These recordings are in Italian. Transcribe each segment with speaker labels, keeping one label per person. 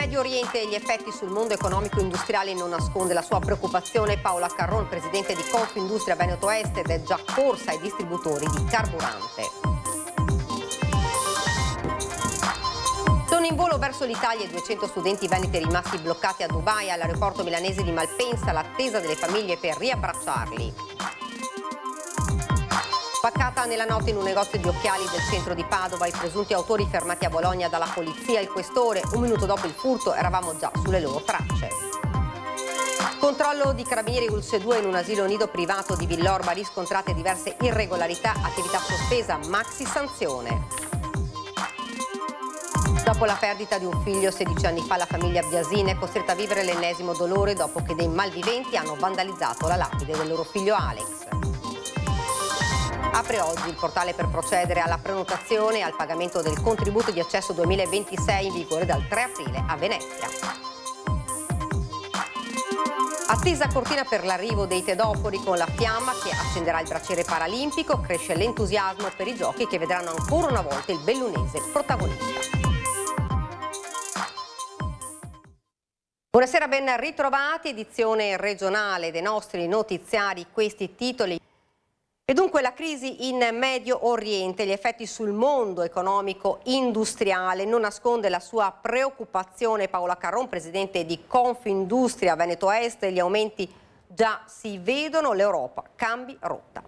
Speaker 1: Medio Oriente e gli effetti sul mondo economico industriale non nasconde la sua preoccupazione. Paola Carron, presidente di Confindustria Veneto Est, ed è già corsa ai distributori di carburante. Sono in volo verso l'Italia i 200 studenti veneti rimasti bloccati a Dubai all'aeroporto milanese di Malpensa, l'attesa delle famiglie per riabbracciarli. Spaccata nella notte in un negozio di occhiali del centro di Padova, i presunti autori fermati a Bologna dalla polizia e il questore. Un minuto dopo il furto eravamo già sulle loro tracce. Controllo di carabinieri Ulse 2 in un asilo nido privato di Villorba, riscontrate diverse irregolarità, attività sospesa, maxi sanzione. Dopo la perdita di un figlio 16 anni fa, la famiglia Biasini è costretta a vivere l'ennesimo dolore dopo che dei malviventi hanno vandalizzato la lapide del loro figlio Alex. Apre oggi il portale per procedere alla prenotazione e al pagamento del contributo di accesso 2026 in vigore dal 3 aprile a Venezia. Attesa cortina per l'arrivo dei tedopoli con la fiamma che accenderà il braciere paralimpico. Cresce l'entusiasmo per i giochi che vedranno ancora una volta il bellunese protagonista. Buonasera, ben ritrovati, edizione regionale dei nostri notiziari, questi titoli. E dunque la crisi in Medio Oriente, gli effetti sul mondo economico industriale non nasconde la sua preoccupazione. Paola Carron, presidente di Confindustria Veneto Est, gli aumenti già si vedono, l'Europa cambi rotta.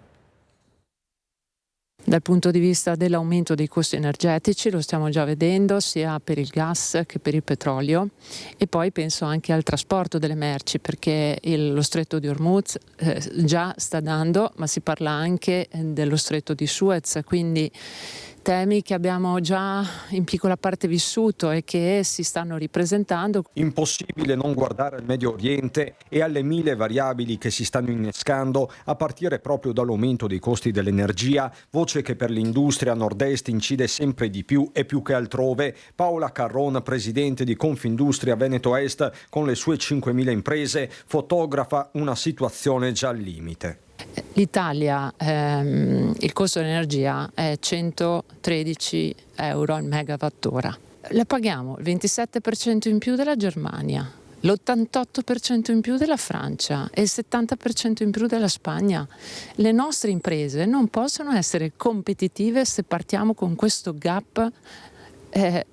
Speaker 2: Dal punto di vista dell'aumento dei costi energetici lo stiamo già vedendo sia per il gas che per il petrolio, e poi penso anche al trasporto delle merci, perché lo stretto di Hormuz già sta dando, ma si parla anche dello stretto di Suez, quindi temi che abbiamo già in piccola parte vissuto e che si stanno ripresentando.
Speaker 3: Impossibile non guardare al Medio Oriente e alle mille variabili che si stanno innescando, a partire proprio dall'aumento dei costi dell'energia, voce che per l'industria nord-est incide sempre di più e più che altrove. Paola Carron, presidente di Confindustria Veneto Est, con le sue 5.000 imprese, fotografa una situazione già al limite.
Speaker 2: L'Italia, il costo dell'energia è 113 euro al megawattora. La paghiamo il 27% in più della Germania, l'88% in più della Francia e il 70% in più della Spagna. Le nostre imprese non possono essere competitive se partiamo con questo gap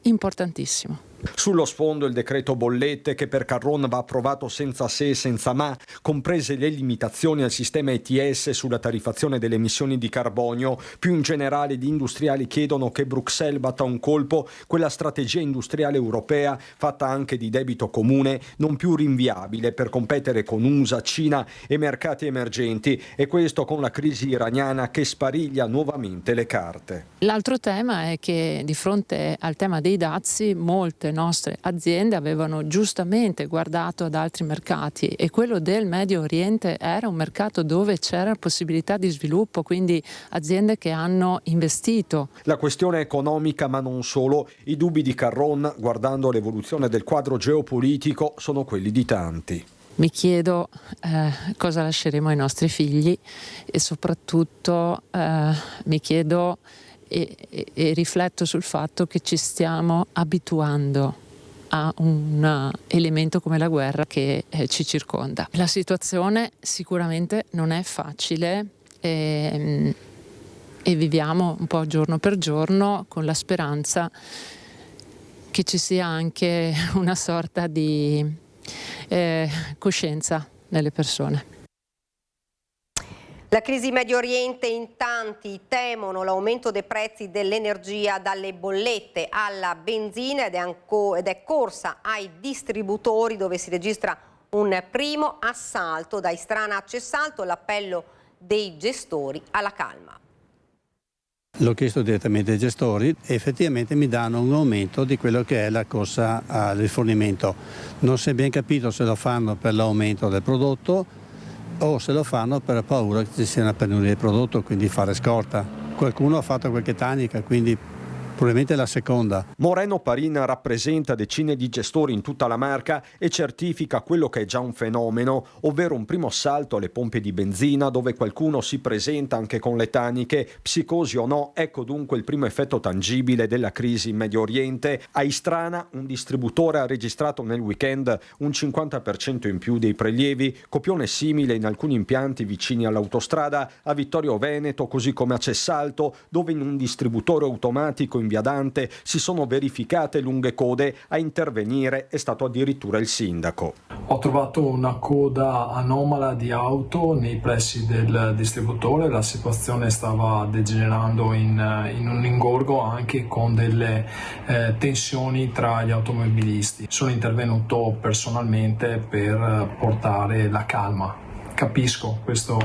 Speaker 2: importantissimo.
Speaker 3: Sullo sfondo il decreto bollette che per Carron va approvato senza se e senza ma, comprese le limitazioni al sistema ETS sulla tariffazione delle emissioni di carbonio. Più in generale gli industriali chiedono che Bruxelles batta un colpo quella strategia industriale europea fatta anche di debito comune non più rinviabile per competere con USA, Cina e mercati emergenti, e questo con la crisi iraniana che spariglia nuovamente le carte.
Speaker 2: L'altro tema è che di fronte al tema dei dazi molte nostre aziende avevano giustamente guardato ad altri mercati, e quello del Medio Oriente era un mercato dove c'era possibilità di sviluppo, quindi aziende che hanno investito.
Speaker 3: La questione economica, ma non solo. I dubbi di Carron, guardando l'evoluzione del quadro geopolitico, sono quelli di tanti.
Speaker 2: Mi chiedo cosa lasceremo ai nostri figli, e soprattutto mi chiedo e rifletto sul fatto che ci stiamo abituando a un elemento come la guerra che ci circonda. La situazione sicuramente non è facile e viviamo un po' giorno per giorno con la speranza che ci sia anche una sorta di coscienza nelle persone.
Speaker 1: La crisi in Medio Oriente, in tanti temono l'aumento dei prezzi dell'energia, dalle bollette alla benzina, ed è corsa ai distributori dove si registra un primo assalto. Da Istrana a Cessalto l'appello dei gestori alla calma.
Speaker 4: L'ho chiesto direttamente ai gestori e effettivamente mi danno un aumento di quello che è la corsa al rifornimento. Non si è ben capito se lo fanno per l'aumento del prodotto o se lo fanno per paura che ci sia una penuria di prodotto, quindi fare scorta. Qualcuno ha fatto qualche tanica, quindi probabilmente la seconda.
Speaker 3: Moreno Parin rappresenta decine di gestori in tutta la Marca e certifica quello che è già un fenomeno, ovvero un primo assalto alle pompe di benzina dove qualcuno si presenta anche con le taniche, psicosi o no. Ecco dunque il primo effetto tangibile della crisi in Medio Oriente. A Istrana un distributore ha registrato nel weekend un 50% in più dei prelievi, copione simile in alcuni impianti vicini all'autostrada, a Vittorio Veneto, così come a Cessalto, dove in un distributore automatico in via Dante si sono verificate lunghe code. A intervenire è stato addirittura il sindaco.
Speaker 5: Ho trovato una coda anomala di auto nei pressi del distributore, la situazione stava degenerando in un ingorgo anche con delle tensioni tra gli automobilisti. Sono intervenuto personalmente per portare la calma. Capisco questo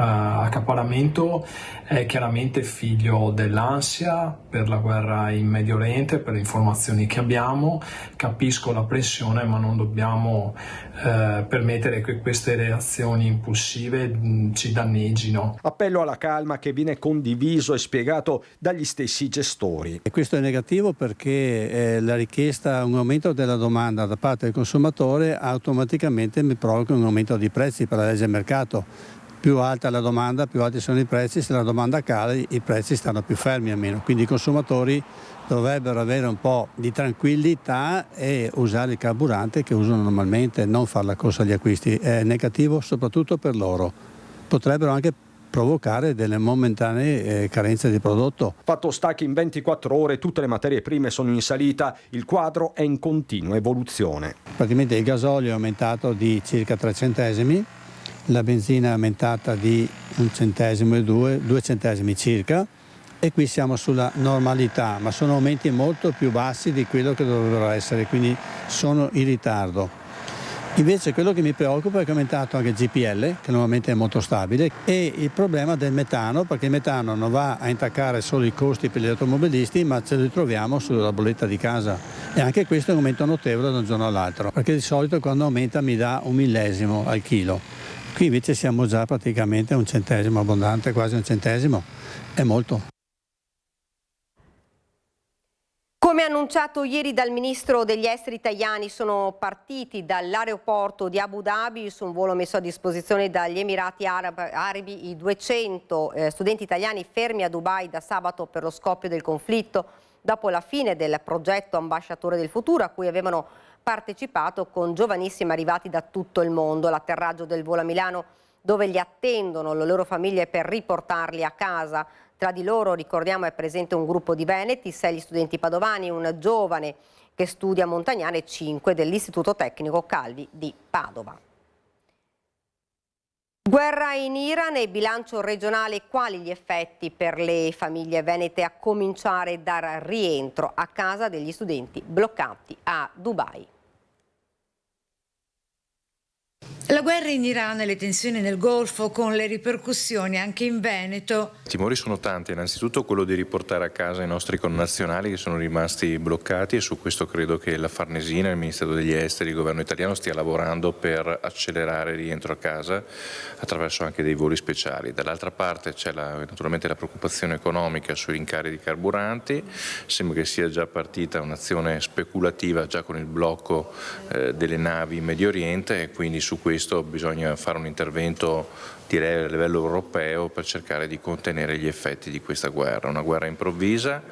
Speaker 5: accaparramento, è chiaramente figlio dell'ansia per la guerra in Medio Oriente, per le informazioni che abbiamo. Capisco la pressione, ma non dobbiamo permettere che queste reazioni impulsive ci danneggino.
Speaker 3: Appello alla calma che viene condiviso e spiegato dagli stessi gestori.
Speaker 4: E questo è negativo perché la richiesta, un aumento della domanda da parte del consumatore automaticamente mi provoca un aumento di prezzi per la legge del mercato. Più alta la domanda, più alti sono i prezzi. Se la domanda cala, i prezzi stanno più fermi almeno. Quindi i consumatori dovrebbero avere un po' di tranquillità e usare il carburante che usano normalmente, non fare la corsa agli acquisti. È negativo soprattutto per loro. Potrebbero anche provocare delle momentanee carenze di prodotto.
Speaker 3: Fatto sta che in 24 ore tutte le materie prime sono in salita, il quadro è in continua evoluzione.
Speaker 4: Praticamente il gasolio è aumentato di circa 3 centesimi, la benzina è aumentata di 1 centesimo e 2 centesimi circa, e qui siamo sulla normalità, ma sono aumenti molto più bassi di quello che dovrebbero essere, quindi sono in ritardo. Invece quello che mi preoccupa è che è aumentato anche il GPL, che normalmente è molto stabile, e il problema del metano, perché il metano non va a intaccare solo i costi per gli automobilisti, ma ce li ritroviamo sulla bolletta di casa. E anche questo è un aumento notevole da un giorno all'altro, perché di solito quando aumenta mi dà 1 millesimo al chilo. Qui invece siamo già praticamente a 1 centesimo abbondante, quasi 1 centesimo, è molto.
Speaker 1: Come annunciato ieri dal ministro degli esteri italiani, sono partiti dall'aeroporto di Abu Dhabi su un volo messo a disposizione dagli Emirati Arabi i 200 studenti italiani fermi a Dubai da sabato per lo scoppio del conflitto, dopo la fine del progetto Ambasciatore del Futuro, a cui avevano partecipato con giovanissimi arrivati da tutto il mondo. L'atterraggio del volo a Milano, dove li attendono le loro famiglie per riportarli a casa. Tra di loro, ricordiamo, è presente un gruppo di veneti, 6 gli studenti padovani, un giovane che studia a Montagnana e 5 dell'Istituto Tecnico Calvi di Padova. Guerra in Iran e bilancio regionale, quali gli effetti per le famiglie venete, a cominciare dal rientro a casa degli studenti bloccati a Dubai?
Speaker 6: La guerra in Iran e le tensioni nel Golfo, con le ripercussioni anche in Veneto.
Speaker 7: I timori sono tanti, innanzitutto quello di riportare a casa i nostri connazionali che sono rimasti bloccati, e su questo credo che la Farnesina, il Ministero degli Esteri, il governo italiano stia lavorando per accelerare il rientro a casa attraverso anche dei voli speciali. Dall'altra parte c'è naturalmente la preoccupazione economica sui rincari di carburanti, sembra che sia già partita un'azione speculativa già con il blocco delle navi in Medio Oriente, e quindi su questo bisogna fare un intervento, direi, a livello europeo per cercare di contenere gli effetti di questa guerra. Una guerra improvvisa,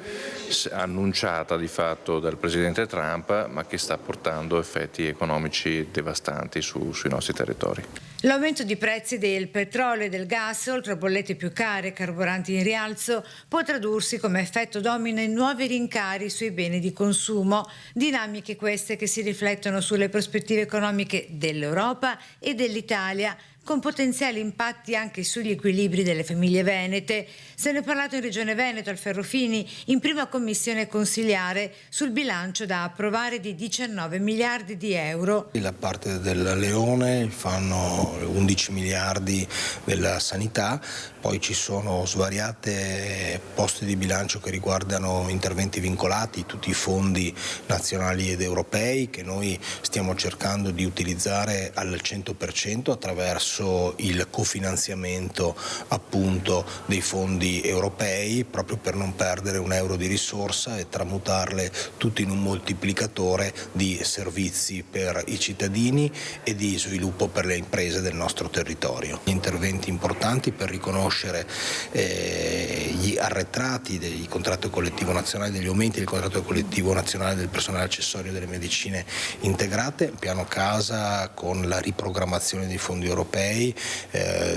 Speaker 7: annunciata di fatto dal presidente Trump, ma che sta portando effetti economici devastanti sui nostri territori.
Speaker 6: L'aumento di prezzi del petrolio e del gas, oltre a bollette più care e carburanti in rialzo, può tradursi come effetto domino in nuovi rincari sui beni di consumo, dinamiche queste che si riflettono sulle prospettive economiche dell'Europa e dell'Italia, con potenziali impatti anche sugli equilibri delle famiglie venete. Se ne è parlato in Regione Veneto al Ferrofini, in prima commissione consiliare, sul bilancio da approvare di 19 miliardi di euro.
Speaker 8: La parte del Leone fanno 11 miliardi della sanità, poi ci sono svariate poste di bilancio che riguardano interventi vincolati, tutti i fondi nazionali ed europei che noi stiamo cercando di utilizzare al 100% attraverso attraverso il cofinanziamento appunto dei fondi europei, proprio per non perdere un euro di risorsa e tramutarle tutti in un moltiplicatore di servizi per i cittadini e di sviluppo per le imprese del nostro territorio. Interventi importanti per riconoscere gli arretrati del contratto collettivo nazionale, degli aumenti del contratto collettivo nazionale del personale accessorio delle medicine integrate, piano casa con la riprogrammazione dei fondi europei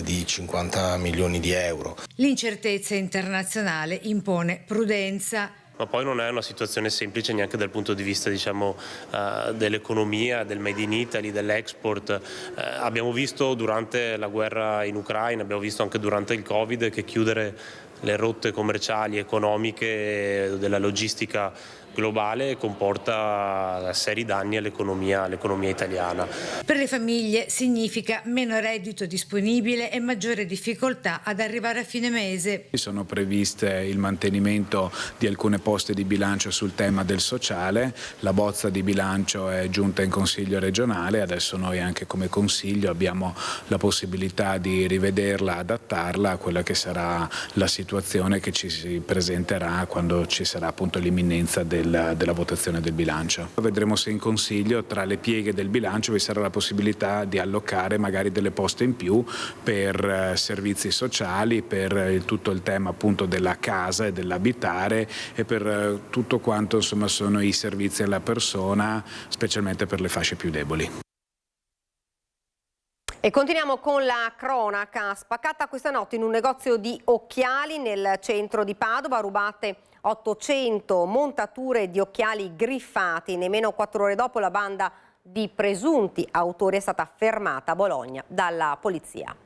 Speaker 8: di 50 milioni di euro.
Speaker 6: L'incertezza internazionale impone prudenza.
Speaker 9: Ma poi non è una situazione semplice neanche dal punto di vista, diciamo, dell'economia, del Made in Italy, dell'export. Abbiamo visto durante la guerra in Ucraina, abbiamo visto anche durante il Covid che chiudere le rotte commerciali, economiche, della logistica globale comporta seri danni all'economia italiana.
Speaker 6: Per le famiglie significa meno reddito disponibile e maggiore difficoltà ad arrivare a fine mese.
Speaker 10: Sono previste il mantenimento di alcune poste di bilancio sul tema del sociale, la bozza di bilancio è giunta in Consiglio regionale, adesso noi anche come Consiglio abbiamo la possibilità di rivederla, adattarla a quella che sarà la situazione che ci si presenterà quando ci sarà appunto l'imminenza della votazione del bilancio. Vedremo se in Consiglio tra le pieghe del bilancio vi sarà la possibilità di allocare magari delle poste in più per servizi sociali, per tutto il tema appunto della casa e dell'abitare e per tutto quanto insomma sono i servizi alla persona, specialmente per le fasce più deboli.
Speaker 1: E continuiamo con la cronaca. Spaccata questa notte in un negozio di occhiali nel centro di Padova, rubate 800 montature di occhiali griffati. Nemmeno 4 ore dopo la banda di presunti autori è stata fermata a Bologna dalla polizia.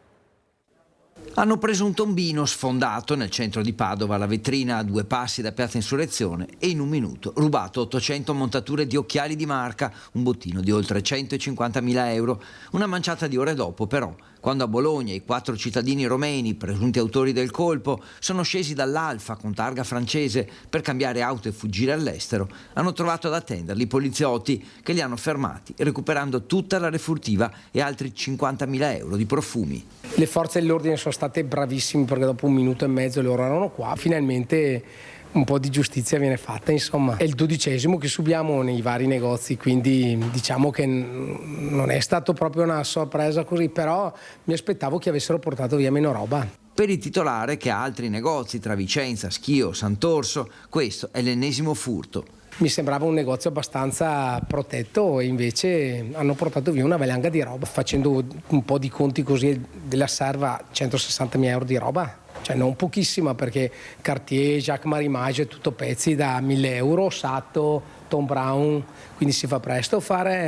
Speaker 11: Hanno preso un tombino sfondato nel centro di Padova, la vetrina a 2 passi da Piazza Insurrezione, e in un minuto rubato 800 montature di occhiali di marca, un bottino di oltre 150.000 euro. Una manciata di ore dopo, però, quando a Bologna i 4 cittadini romeni, presunti autori del colpo, sono scesi dall'Alfa con targa francese per cambiare auto e fuggire all'estero, hanno trovato ad attenderli i poliziotti che li hanno fermati, recuperando tutta la refurtiva e altri 50.000 euro di profumi.
Speaker 12: Le forze dell'ordine sono state bravissime perché dopo 1 minuto e mezzo loro erano qua. Finalmente un po' di giustizia viene fatta, insomma. È il 12° che subiamo nei vari negozi, quindi diciamo che non è stato proprio una sorpresa così, però mi aspettavo che avessero portato via meno roba.
Speaker 11: Per il titolare, che ha altri negozi tra Vicenza, Schio, Sant'Orso, questo è l'ennesimo furto.
Speaker 12: Mi sembrava un negozio abbastanza protetto e invece hanno portato via una valanga di roba. Facendo un po' di conti così della serva, 160.000 euro di roba. Cioè non pochissima, perché Cartier, Jacques Marimage, tutto pezzi da 1.000 euro, Sato, Tom Brown, quindi si fa presto a fare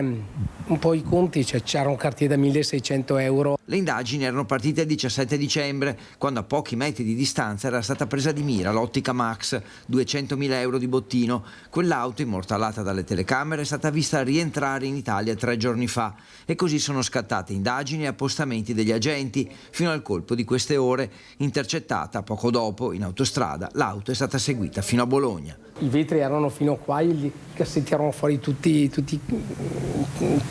Speaker 12: un po' i conti, cioè c'era un Cartier da 1.600 euro.
Speaker 11: Le indagini erano partite il 17 dicembre, quando a pochi metri di distanza era stata presa di mira l'Ottica Max, 200.000 euro di bottino. Quell'auto, immortalata dalle telecamere, è stata vista rientrare in Italia 3 giorni fa e così sono scattate indagini e appostamenti degli agenti fino al colpo di queste ore. Intercettata poco dopo in autostrada, l'auto è stata seguita fino a Bologna.
Speaker 12: I vetri erano fino qua, i cassetti erano fuori tutti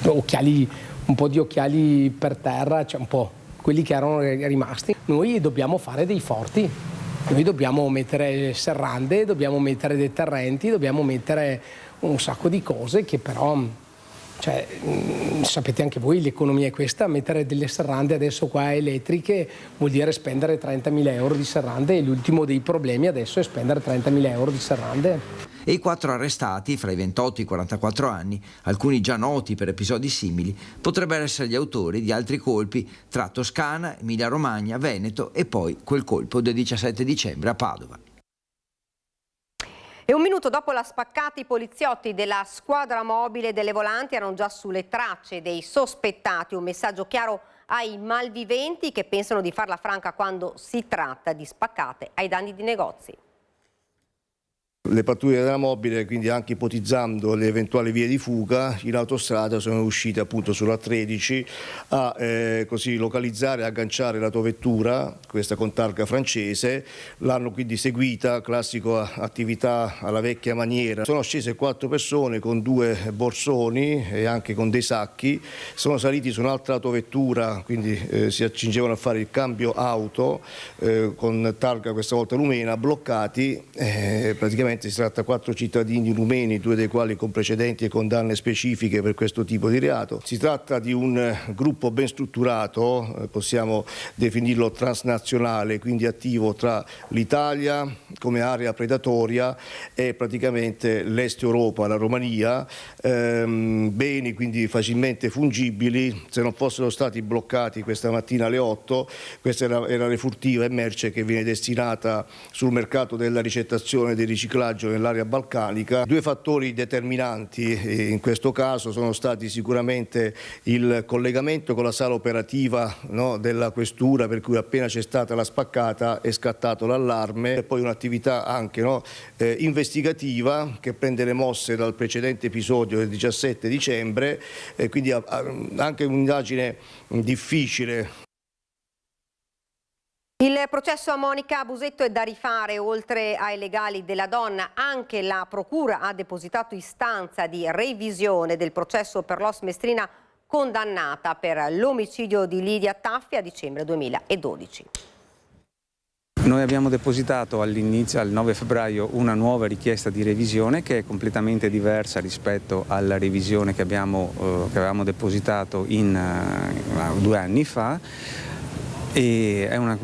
Speaker 12: occhiali, un po' di occhiali per terra, cioè un po' quelli che erano rimasti. Noi dobbiamo fare dei forti, noi dobbiamo mettere serrande, dobbiamo mettere deterrenti, dobbiamo mettere un sacco di cose che però, cioè, sapete anche voi, l'economia è questa, mettere delle serrande adesso qua elettriche vuol dire spendere 30.000 euro di serrande e l'ultimo dei problemi adesso è spendere 30.000 euro di serrande.
Speaker 11: E i 4 arrestati, fra i 28 e i 44 anni, alcuni già noti per episodi simili, potrebbero essere gli autori di altri colpi tra Toscana, Emilia-Romagna, Veneto e poi quel colpo del 17 dicembre a Padova.
Speaker 1: E 1 minuto dopo la spaccata, i poliziotti della squadra mobile delle volanti erano già sulle tracce dei sospettati. Un messaggio chiaro ai malviventi che pensano di farla franca quando si tratta di spaccate ai danni di negozi.
Speaker 13: Le pattuglie della mobile, quindi anche ipotizzando le eventuali vie di fuga, in autostrada sono uscite appunto sulla 13 a così localizzare e agganciare l'autovettura, questa con targa francese, l'hanno quindi seguita, classico attività alla vecchia maniera. Sono scese 4 persone con 2 borsoni e anche con dei sacchi, sono saliti su un'altra autovettura, quindi si accingevano a fare il cambio auto con targa questa volta rumena, bloccati, praticamente si tratta di 4 cittadini rumeni, 2 dei quali con precedenti e condanne specifiche per questo tipo di reato. Si tratta di un gruppo ben strutturato, possiamo definirlo transnazionale, quindi attivo tra l'Italia come area predatoria e praticamente l'Est Europa, la Romania, beni quindi facilmente fungibili. Se non fossero stati bloccati questa mattina alle 8, questa era refurtiva e merce che viene destinata sul mercato della ricettazione e del riciclaggio nell'area balcanica. 2 fattori determinanti in questo caso sono stati sicuramente il collegamento con la sala operativa, no, della questura, per cui appena c'è stata la spaccata è scattato l'allarme, e poi un'attività anche investigativa che prende le mosse dal precedente episodio del 17 dicembre, quindi anche un'indagine difficile.
Speaker 1: Il processo a Monica Busetto è da rifare. Oltre ai legali della donna, anche la Procura ha depositato istanza di revisione del processo per l'Os Mestrina, condannata per l'omicidio di Lidia Taffi a dicembre 2012.
Speaker 14: Noi abbiamo depositato all'inizio, al 9 febbraio, una nuova richiesta di revisione che è completamente diversa rispetto alla revisione che avevamo depositato 2 anni fa. E è una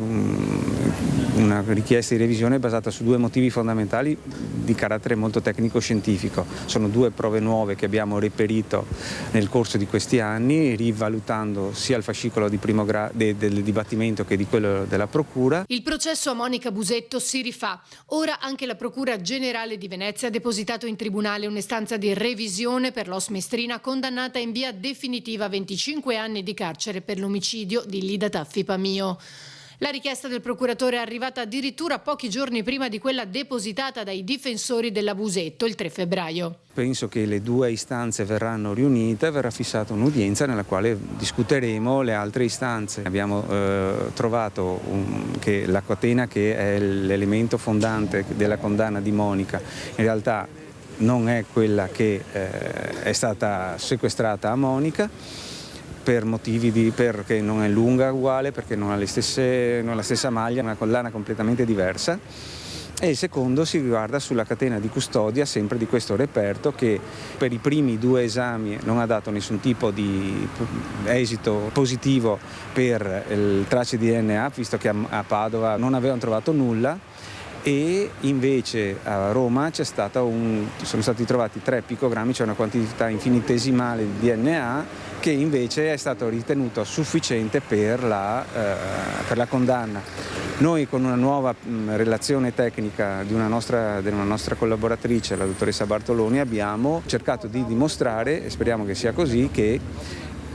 Speaker 14: richiesta di revisione basata su 2 motivi fondamentali di carattere molto tecnico-scientifico. Sono 2 prove nuove che abbiamo reperito nel corso di questi anni, rivalutando sia il fascicolo di primo del dibattimento che di quello della Procura.
Speaker 15: Il processo a Monica Busetto si rifà. Ora anche la Procura Generale di Venezia ha depositato in tribunale un'istanza di revisione per l'Os Mestrina, condannata in via definitiva a 25 anni di carcere per l'omicidio di Lidia Taffi Pamio. La richiesta del procuratore è arrivata addirittura pochi giorni prima di quella depositata dai difensori della Busetto il 3 febbraio.
Speaker 14: Penso che le 2 istanze verranno riunite e verrà fissata un'udienza nella quale discuteremo le altre istanze. Abbiamo trovato che la catena, che è l'elemento fondante della condanna di Monica, in realtà non è quella che è stata sequestrata a Monica, per motivi perché non è lunga uguale, perché non ha la stessa maglia, una collana completamente diversa. E il secondo si riguarda sulla catena di custodia, sempre di questo reperto, che per i primi 2 esami non ha dato nessun tipo di esito positivo per il tracce di DNA, visto che a Padova non avevano trovato nulla. E invece a Roma sono stati trovati 3 picogrammi, cioè una quantità infinitesimale di DNA, che invece è stato ritenuto sufficiente per la condanna. Noi, con una nuova relazione tecnica di una nostra collaboratrice, la dottoressa Bartoloni, abbiamo cercato di dimostrare, e speriamo che sia così, che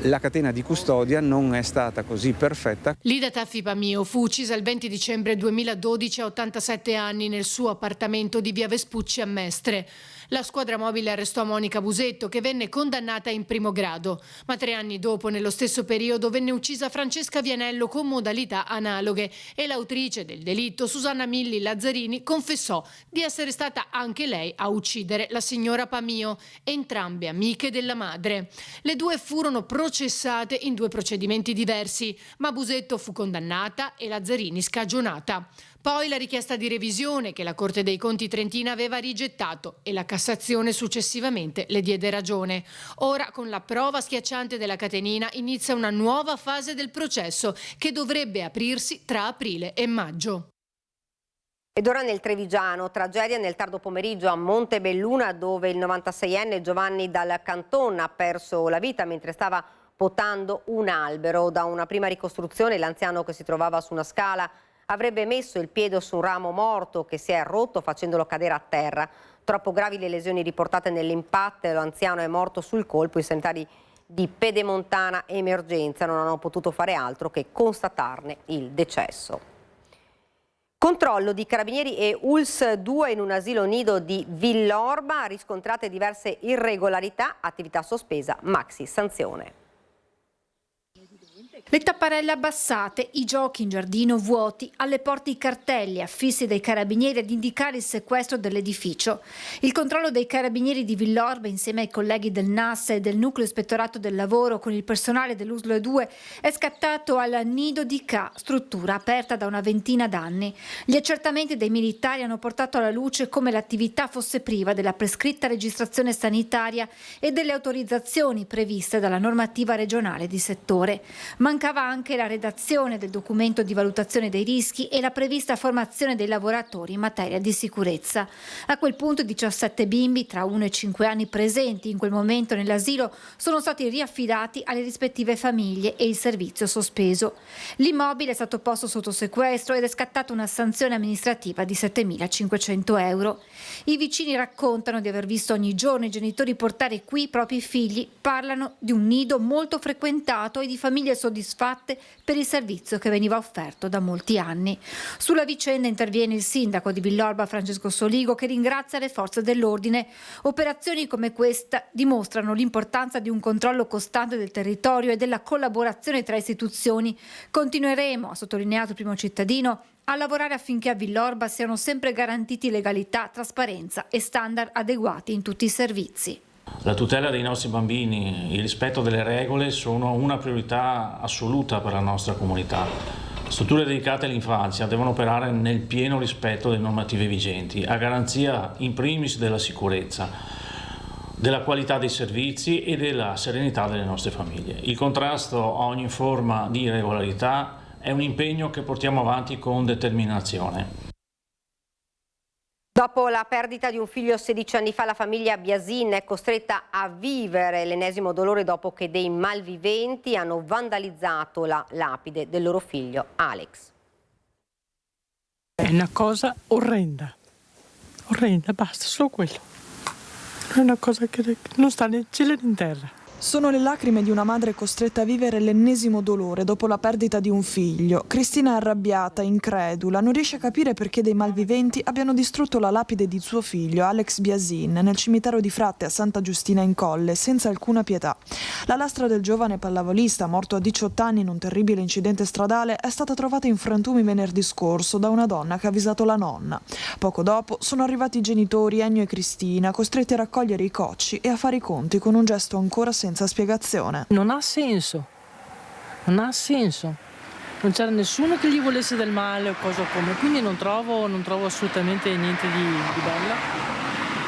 Speaker 14: la catena di custodia non è stata così perfetta.
Speaker 15: Lidia Taffi Pamio fu uccisa il 20 dicembre 2012 a 87 anni nel suo appartamento di via Vespucci a Mestre. La squadra mobile arrestò Monica Busetto, che venne condannata in primo grado, ma 3 anni dopo, nello stesso periodo, venne uccisa Francesca Vianello con modalità analoghe e l'autrice del delitto, Susanna Milli Lazzarini, confessò di essere stata anche lei a uccidere la signora Pamio, entrambe amiche della madre. Le 2 furono processate in 2 procedimenti diversi, ma Busetto fu condannata e Lazzarini scagionata. Poi la richiesta di revisione che la Corte dei Conti trentina aveva rigettato e la Cassazione successivamente le diede ragione. Ora, con la prova schiacciante della catenina, inizia una nuova fase del processo che dovrebbe aprirsi tra aprile e maggio.
Speaker 1: Ed ora nel Trevigiano, tragedia nel tardo pomeriggio a Montebelluna, dove il 96enne Giovanni Dal Canton ha perso la vita mentre stava potando un albero. Da una prima ricostruzione, l'anziano, che si trovava su una scala, avrebbe messo il piede su un ramo morto che si è rotto facendolo cadere a terra. Troppo gravi le lesioni riportate nell'impatto, l'anziano è morto sul colpo. I sanitari di Pedemontana Emergenza non hanno potuto fare altro che constatarne il decesso. Controllo di carabinieri e ULS 2 in un asilo nido di Villorba, riscontrate diverse irregolarità, attività sospesa, maxi sanzione.
Speaker 16: Le tapparelle abbassate, i giochi in giardino vuoti, alle porte i cartelli affissi dai carabinieri ad indicare il sequestro dell'edificio. Il controllo dei carabinieri di Villorba insieme ai colleghi del NAS e del Nucleo Ispettorato del Lavoro con il personale dell'USL 2 è scattato al Nido di Ca, struttura aperta da una ventina d'anni. Gli accertamenti dei militari hanno portato alla luce come l'attività fosse priva della prescritta registrazione sanitaria e delle autorizzazioni previste dalla normativa regionale di settore. Mancava anche la redazione del documento di valutazione dei rischi e la prevista formazione dei lavoratori in materia di sicurezza. A quel punto 17 bimbi tra 1 e 5 anni presenti in quel momento nell'asilo sono stati riaffidati alle rispettive famiglie e il servizio sospeso. L'immobile è stato posto sotto sequestro ed è scattata una sanzione amministrativa di 7.500 euro. I vicini raccontano di aver visto ogni giorno i genitori portare qui i propri figli, parlano di un nido molto frequentato e di famiglie soddisfatte per il servizio che veniva offerto da molti anni. Sulla vicenda interviene il sindaco di Villorba Francesco Soligo, che ringrazia le forze dell'ordine. Operazioni come questa dimostrano l'importanza di un controllo costante del territorio e della collaborazione tra istituzioni. Continueremo, ha sottolineato il primo cittadino, a lavorare affinché a Villorba siano sempre garantiti legalità, trasparenza e standard adeguati in tutti i servizi.
Speaker 17: La tutela dei nostri bambini, il rispetto delle regole sono una priorità assoluta per la nostra comunità. Strutture dedicate all'infanzia devono operare nel pieno rispetto delle normative vigenti, a garanzia in primis della sicurezza, della qualità dei servizi e della serenità delle nostre famiglie. Il contrasto a ogni forma di irregolarità è un impegno che portiamo avanti con determinazione.
Speaker 1: Dopo la perdita di un figlio 16 anni fa, la famiglia Biasin è costretta a vivere l'ennesimo dolore dopo che dei malviventi hanno vandalizzato la lapide del loro figlio Alex.
Speaker 18: È una cosa orrenda, basta, solo quello. È una cosa che non sta né in cielo né in terra.
Speaker 19: Sono le lacrime di una madre costretta a vivere l'ennesimo dolore dopo la perdita di un figlio. Cristina è arrabbiata, incredula, non riesce a capire perché dei malviventi abbiano distrutto la lapide di suo figlio, Alex Biasin, nel cimitero di Fratte a Santa Giustina in Colle, senza alcuna pietà. La lastra del giovane pallavolista, morto a 18 anni in un terribile incidente stradale, è stata trovata in frantumi venerdì scorso da una donna che ha avvisato la nonna. Poco dopo sono arrivati i genitori Ennio e Cristina, costretti a raccogliere i cocci e a fare i conti con un gesto ancora senza spiegazione.
Speaker 18: Non ha senso, non c'era nessuno che gli volesse del male o cosa come, quindi non trovo assolutamente niente di bello.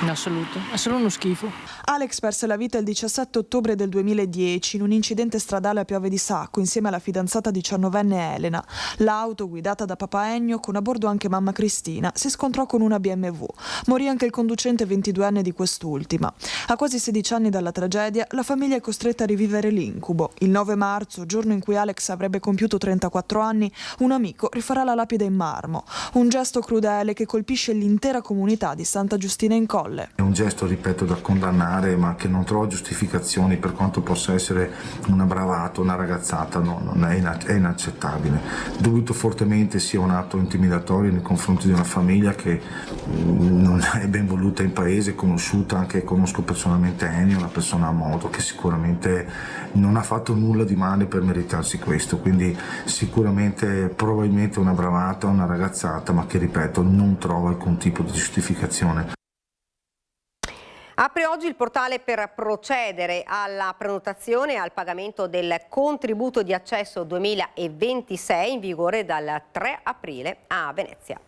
Speaker 18: In assoluto, è solo uno schifo.
Speaker 19: Alex perse la vita il 17 ottobre del 2010 in un incidente stradale a Piave di Sacco insieme alla fidanzata 19enne Elena. L'auto, guidata da papà Ennio, con a bordo anche mamma Cristina, si scontrò con una BMW. Morì anche il conducente 22enne di quest'ultima. A quasi 16 anni dalla tragedia, la famiglia è costretta a rivivere l'incubo. Il 9 marzo, giorno in cui Alex avrebbe compiuto 34 anni, un amico rifarà la lapide in marmo. Un gesto crudele che colpisce l'intera comunità di Santa Giustina in Colle.
Speaker 20: È un gesto, ripeto, da condannare, ma che non trova giustificazioni per quanto possa essere una bravata, una ragazzata, è inaccettabile. Dubito fortemente sia un atto intimidatorio nei confronti di una famiglia che non è ben voluta in paese, conosciuta, anche conosco personalmente Ennio, una persona a modo che sicuramente non ha fatto nulla di male per meritarsi questo, quindi sicuramente probabilmente una bravata, una ragazzata, ma che, ripeto, non trova alcun tipo di giustificazione.
Speaker 1: Apre oggi il portale per procedere alla prenotazione e al pagamento del contributo di accesso 2026 in vigore dal 3 aprile a Venezia.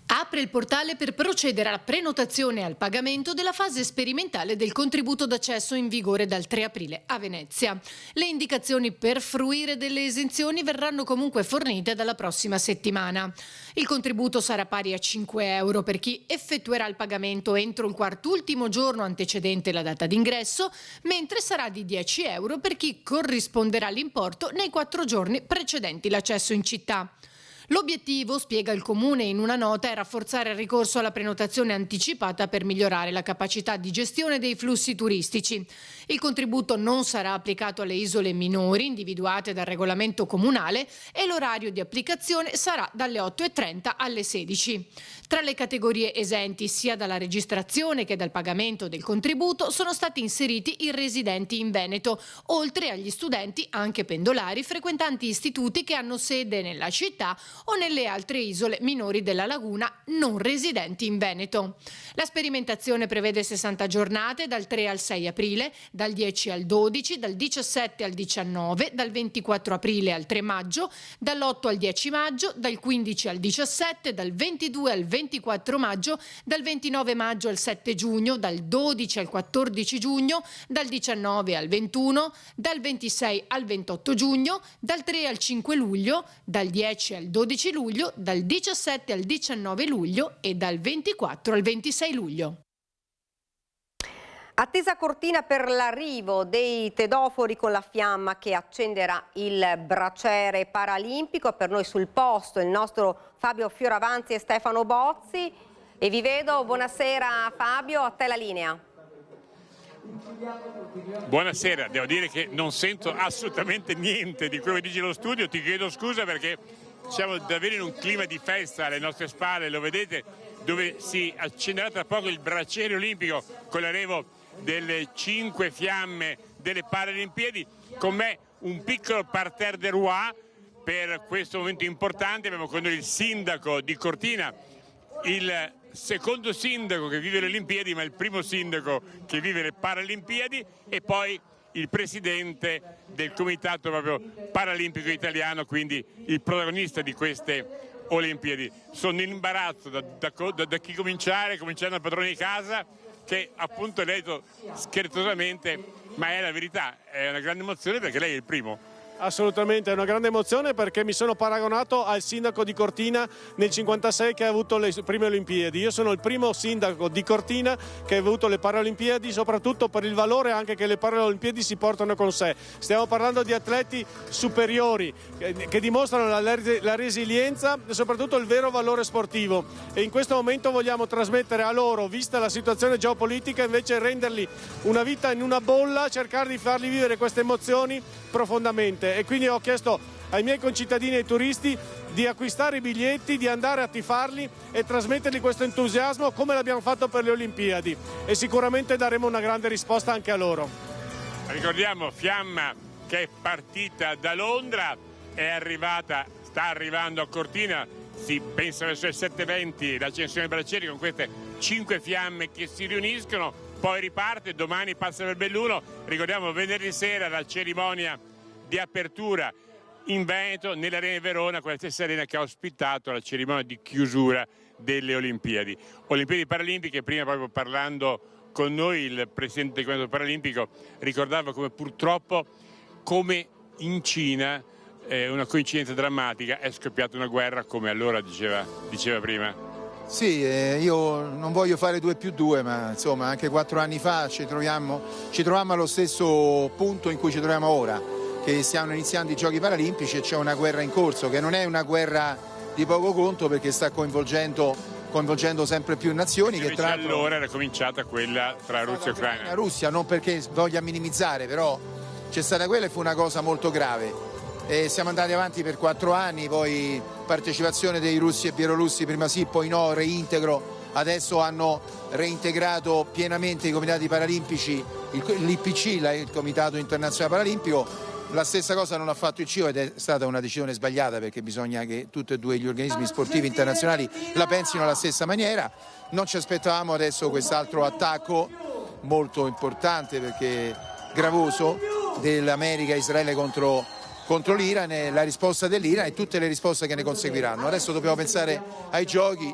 Speaker 15: Apre il portale per procedere alla prenotazione e al pagamento della fase sperimentale del contributo d'accesso in vigore dal 3 aprile a Venezia. Le indicazioni per fruire delle esenzioni verranno comunque fornite dalla prossima settimana. Il contributo sarà pari a 5 euro per chi effettuerà il pagamento entro il quartultimo giorno antecedente la data d'ingresso, mentre sarà di 10 euro per chi corrisponderà l'importo nei 4 giorni precedenti l'accesso in città. L'obiettivo, spiega il Comune in una nota, è rafforzare il ricorso alla prenotazione anticipata per migliorare la capacità di gestione dei flussi turistici. Il contributo non sarà applicato alle isole minori individuate dal regolamento comunale e l'orario di applicazione sarà dalle 8:30 alle 16. Tra le categorie esenti sia dalla registrazione che dal pagamento del contributo sono stati inseriti i residenti in Veneto, oltre agli studenti anche pendolari frequentanti istituti che hanno sede nella città o nelle altre isole minori della laguna non residenti in Veneto. La sperimentazione prevede 60 giornate dal 3 al 6 aprile, dal 10 al 12, dal 17 al 19, dal 24 aprile al 3 maggio, dall'8 al 10 maggio, dal 15 al 17, dal 22 al 24 maggio, dal 29 maggio al 7 giugno, dal 12 al 14 giugno, dal 19 al 21, dal 26 al 28 giugno, dal 3 al 5 luglio, dal 10 al 12 luglio, dal 17 al 19 luglio e dal 24 al 26 luglio.
Speaker 1: Attesa Cortina per l'arrivo dei tedofori con la fiamma che accenderà il braciere paralimpico. Per noi sul posto il nostro Fabio Fioravanti e Stefano Bozzi. E vi vedo, buonasera Fabio, a te la linea.
Speaker 21: Buonasera, devo dire che non sento assolutamente niente di quello che dice lo studio, ti chiedo scusa perché siamo davvero in un clima di festa alle nostre spalle, lo vedete, dove si accenderà tra poco il braciere olimpico con l'arrivo delle 5 fiamme delle Paralimpiadi. Con me un piccolo parterre de roi per questo momento importante. Abbiamo con noi il sindaco di Cortina, il secondo sindaco che vive le Olimpiadi, ma il primo sindaco che vive le Paralimpiadi, e poi il presidente del comitato proprio paralimpico italiano, quindi il protagonista di queste Olimpiadi. Sono in imbarazzo da chi cominciare, cominciando dal padrone di casa, che appunto ha detto scherzosamente, ma è la verità, è una grande emozione perché lei è il primo.
Speaker 22: Assolutamente, è una grande emozione perché mi sono paragonato al sindaco di Cortina nel 56 che ha avuto le prime Olimpiadi. Io sono il primo sindaco di Cortina che ha avuto le Paralimpiadi, soprattutto per il valore anche che le Paralimpiadi si portano con sé. Stiamo parlando di atleti superiori che dimostrano la resilienza e soprattutto il vero valore sportivo, e in questo momento vogliamo trasmettere a loro, vista la situazione geopolitica, invece renderli una vita in una bolla, cercare di farli vivere queste emozioni profondamente. E quindi ho chiesto ai miei concittadini e ai turisti di acquistare i biglietti, di andare a tifarli e trasmettergli questo entusiasmo come l'abbiamo fatto per le Olimpiadi, e sicuramente daremo una grande risposta anche a loro.
Speaker 21: Ricordiamo Fiamma che è partita da Londra, è arrivata, sta arrivando a Cortina, si pensa verso le 7:20 l'accensione dei bracieri con queste 5 fiamme che si riuniscono, poi riparte, domani passa per Belluno. Ricordiamo venerdì sera la cerimonia di apertura in Veneto, nell'Arena di Verona, quella stessa arena che ha ospitato la cerimonia di chiusura delle Olimpiadi. Olimpiadi Paralimpiche, prima proprio parlando con noi il presidente del Comitato Paralimpico ricordava come purtroppo, come in Cina, una coincidenza drammatica, è scoppiata una guerra, come allora diceva prima.
Speaker 23: Sì, io non voglio fare 2+2, ma insomma anche 4 anni fa ci trovammo allo stesso punto in cui ci troviamo ora, che stiamo iniziando i Giochi Paralimpici e c'è una guerra in corso, che non è una guerra di poco conto perché sta coinvolgendo sempre più nazioni. Che tra l'altro
Speaker 21: allora era cominciata quella tra Russia e Ucraina.
Speaker 23: La Russia, non perché voglia minimizzare, però c'è stata quella e fu una cosa molto grave. E siamo andati avanti per 4 anni, poi partecipazione dei russi e bielorussi, prima sì, poi no, reintegro. Adesso hanno reintegrato pienamente i comitati paralimpici, l'IPC, il Comitato Internazionale Paralimpico. La stessa cosa non ha fatto il CIO ed è stata una decisione sbagliata, perché bisogna che tutti e due gli organismi sportivi internazionali la pensino alla stessa maniera. Non ci aspettavamo adesso quest'altro attacco molto importante, perché gravoso, dell'America e Israele contro l'Iran, e la risposta dell'Iran e tutte le risposte che ne conseguiranno. Adesso dobbiamo pensare ai giochi,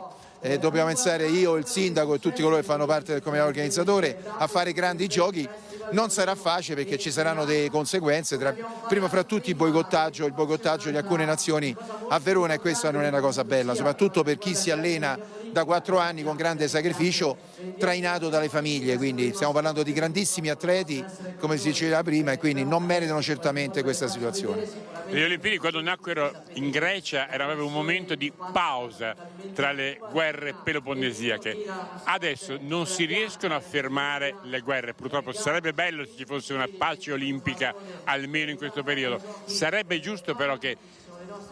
Speaker 23: dobbiamo pensare io, il sindaco e tutti coloro che fanno parte del comitato organizzatore a fare grandi giochi. Non sarà facile perché ci saranno delle conseguenze, prima fra tutti il boicottaggio di alcune nazioni a Verona, e questa non è una cosa bella, soprattutto per chi si allena da 4 anni con grande sacrificio, trainato dalle famiglie, quindi stiamo parlando di grandissimi atleti, come si diceva prima, e quindi non meritano certamente questa situazione.
Speaker 21: Le Olimpiadi, quando nacquero in Grecia, aveva un momento di pausa tra le guerre peloponnesiache. Adesso non si riescono a fermare le guerre, purtroppo sarebbe bello se ci fosse una pace olimpica almeno in questo periodo. Sarebbe giusto però che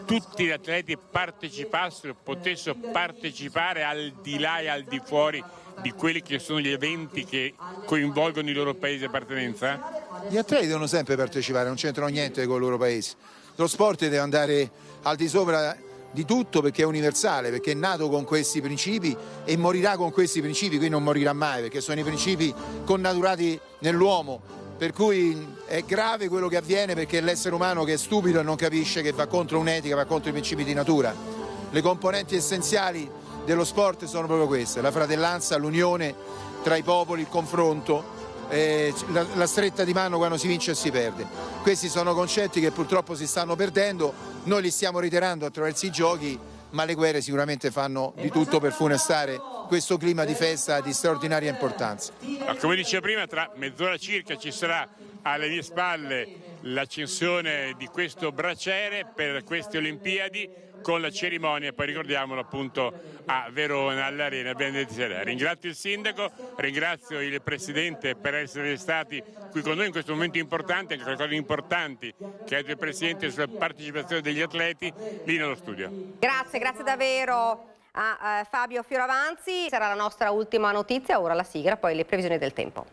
Speaker 21: tutti gli atleti partecipassero, potessero partecipare al di là e al di fuori di quelli che sono gli eventi che coinvolgono i loro paesi di appartenenza?
Speaker 23: Gli atleti devono sempre partecipare, non c'entrano niente con i loro paesi. Lo sport deve andare al di sopra di tutto perché è universale, perché è nato con questi principi e morirà con questi principi, quindi non morirà mai perché sono i principi connaturati nell'uomo. Per cui è grave quello che avviene perché è l'essere umano che è stupido e non capisce che va contro un'etica, va contro i principi di natura. Le componenti essenziali dello sport sono proprio queste: la fratellanza, l'unione tra i popoli, il confronto, la stretta di mano quando si vince e si perde. Questi sono concetti che purtroppo si stanno perdendo, noi li stiamo reiterando attraverso i giochi, ma le guerre sicuramente fanno di tutto per funestare questo clima di festa di straordinaria importanza.
Speaker 21: Come dicevo prima, tra mezz'ora circa ci sarà alle mie spalle l'accensione di questo braciere per queste Olimpiadi con la cerimonia, poi ricordiamolo appunto a Verona, all'Arena Benedetti Serra. Ringrazio il Sindaco, ringrazio il Presidente per essere stati qui con noi in questo momento importante, anche qualcosa di importanti che ha detto il Presidente sulla partecipazione degli atleti lì nello studio.
Speaker 1: Grazie davvero a Fabio Fioravanzi. Sarà la nostra ultima notizia, ora la sigla, poi le previsioni del tempo.